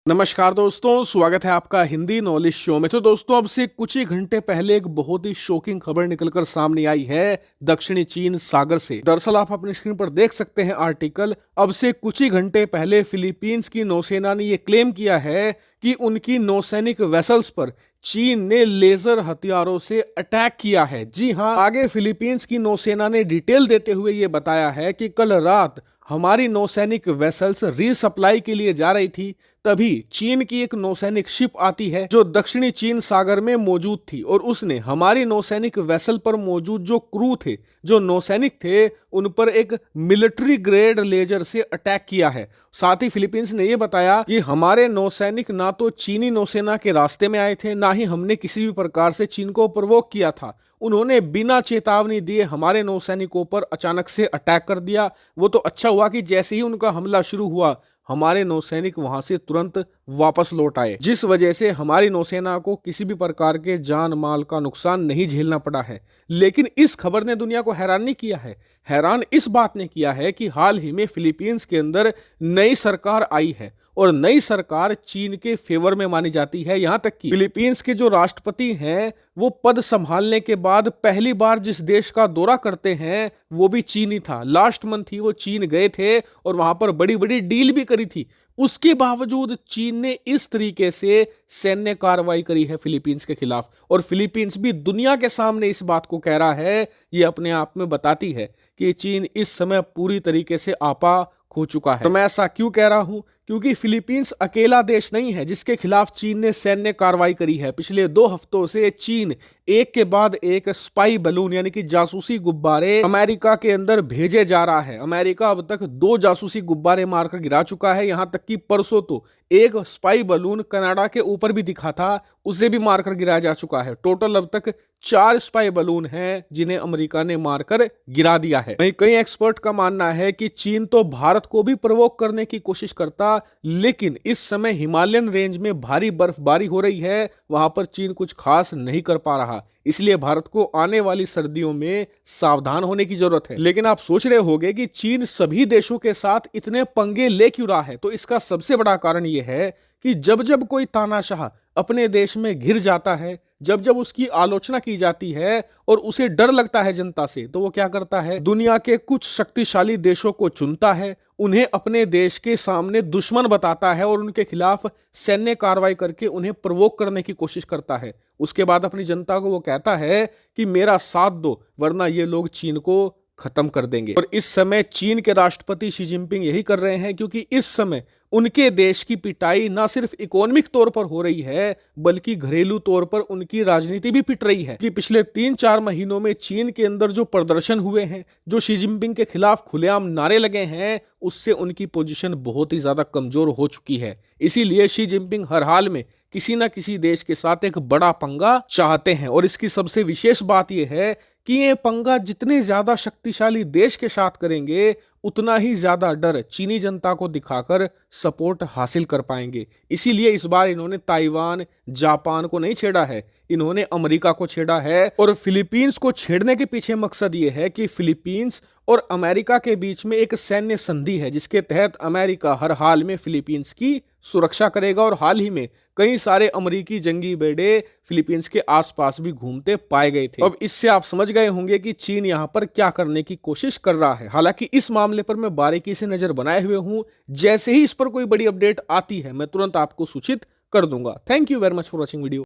नमस्कार दोस्तों, स्वागत है आपका हिंदी नॉलेज शो में। तो दोस्तों, अब से कुछ ही घंटे पहले एक बहुत ही शॉकिंग खबर निकलकर सामने आई है दक्षिणी चीन सागर से। दरअसल आप अपनी स्क्रीन पर देख सकते हैं आर्टिकल। अब से कुछ ही घंटे पहले फिलीपींस की नौसेना ने यह क्लेम किया है कि उनकी नौसैनिक वेसल्स पर चीन ने लेजर हथियारों से अटैक किया है। जी हां, आगे फिलीपींस की नौसेना ने डिटेल देते हुए यह बताया है कि कल रात हमारी नौसैनिक वेसल्स रीसप्लाई के लिए जा रही थी, तभी चीन की एक नौसैनिक शिप आती है जो दक्षिणी चीन सागर में मौजूद थी और उसने हमारी नौसैनिक वेसल पर मौजूद जो क्रू थे, जो नौसैनिक थे, उन पर एक मिलिट्री ग्रेड लेजर से अटैक किया है। साथ ही फिलीपींस ने यह बताया कि हमारे नौसैनिक ना तो चीनी नौसेना के रास्ते में आए थे, ना ही हमने किसी भी प्रकार से चीन को प्रोवोक किया था। उन्होंने बिना चेतावनी दिए हमारे नौसैनिकों पर अचानक से अटैक कर दिया। वो तो अच्छा हुआ कि जैसे ही उनका हमला शुरू हुआ, हमारे नौसैनिक वहां से तुरंत वापस लौट आए, जिस वजह से हमारी नौसेना को किसी भी प्रकार के जान माल का नुकसान नहीं झेलना पड़ा है। लेकिन इस खबर ने दुनिया को हैरान नहीं किया है। हैरान इस बात ने किया है कि हाल ही में फिलीपींस के अंदर नई सरकार आई है और नई सरकार चीन के फेवर में मानी जाती है। यहां तक कि फिलीपींस के जो राष्ट्रपति हैं, वो पद संभालने के बाद पहली बार जिस देश का दौरा करते हैं वो भी चीन ही था। लास्ट मंथ ही वो चीन गए थे और वहां पर बड़ी बड़ी डील भी करी थी। उसके बावजूद चीन ने इस तरीके से सैन्य कार्रवाई करी है फिलीपींस के खिलाफ, और फिलीपींस भी दुनिया के सामने इस बात को कह रहा है। ये अपने आप में बताती है कि चीन इस समय पूरी तरीके से आपा खो चुका है। तो मैं ऐसा क्यों कह रहा हूं? क्योंकि फिलीपींस अकेला देश नहीं है जिसके खिलाफ चीन ने सैन्य कार्रवाई करी है। पिछले 2 हफ्तों से चीन एक के बाद एक स्पाई बलून यानी कि जासूसी गुब्बारे अमेरिका के अंदर भेजे जा रहा है। अमेरिका अब तक 2 जासूसी गुब्बारे मारकर गिरा चुका है। यहां तक कि परसों तो एक स्पाई बलून कनाडा के ऊपर भी दिखा था, उसे भी मारकर गिराया जा चुका है। टोटल अब तक 4 स्पाई बलून हैं जिन्हें अमेरिका ने मारकर गिरा दिया है। वहीं कई एक्सपर्ट का मानना है कि चीन तो भारत को भी प्रोवोक करने की कोशिश करता, लेकिन इस समय हिमालयन रेंज में भारी बर्फबारी हो रही है, वहां पर चीन कुछ खास नहीं कर पा रहा। इसलिए भारत को आने वाली सर्दियों में सावधान होने की जरूरत है। लेकिन आप सोच रहे होंगे कि चीन सभी देशों के साथ इतने पंगे ले क्यों रहा है? तो इसका सबसे बड़ा कारण यह है कि जब जब कोई तानाशाह अपने देश में घिर जाता है, जब जब उसकी आलोचना की जाती है और उसे डर लगता है जनता से, तो वो क्या करता है? दुनिया के कुछ शक्तिशाली देशों को चुनता है, उन्हें अपने देश के सामने दुश्मन बताता है और उनके खिलाफ सैन्य कार्रवाई करके उन्हें प्रोवोक करने की कोशिश करता है। उसके बाद अपनी जनता को वो कहता है कि मेरा साथ दो, वरना ये लोग चीन को खत्म कर देंगे। और इस समय चीन के राष्ट्रपति शी जिनपिंग यही कर रहे हैं, क्योंकि इस समय उनके देश की पिटाई ना सिर्फ इकोनॉमिक तौर पर हो रही है, बल्कि घरेलू तौर पर उनकी राजनीति भी पिट रही है। कि पिछले 3-4 महीनों में चीन के अंदर जो प्रदर्शन हुए हैं, जो शी जिनपिंग के खिलाफ खुलेआम नारे लगे हैं, उससे उनकी पोजीशन बहुत ही ज्यादा कमजोर हो चुकी है। इसीलिए शी जिनपिंग हर हाल में किसी ना किसी देश के साथ एक बड़ा पंगा चाहते हैं। और इसकी सबसे विशेष बात यह है कि ये पंगा जितने ज्यादा शक्तिशाली देश के साथ करेंगे, उतना ही ज्यादा डर चीनी जनता को दिखाकर सपोर्ट हासिल कर पाएंगे। इसीलिए इस बार इन्होंने ताइवान, जापान को नहीं छेड़ा है, इन्होंने अमेरिका को छेड़ा है। और फिलीपींस को छेड़ने के पीछे मकसद ये है कि फिलीपींस और अमेरिका के बीच में एक सैन्य संधि है, जिसके तहत अमेरिका हर हाल में फिलीपींस की सुरक्षा करेगा। और हाल ही में कई सारे अमेरिकी जंगी बेड़े फिलीपींस के आसपास भी घूमते पाए गए थे। अब इससे आप समझ गए होंगे कि चीन यहां पर क्या करने की कोशिश कर रहा है। हालांकि इस मामले पर मैं बारीकी से नजर बनाए हुए हूं, जैसे ही इस पर कोई बड़ी अपडेट आती है मैं तुरंत आपको सूचित कर दूंगा। Thank you very much for watching video.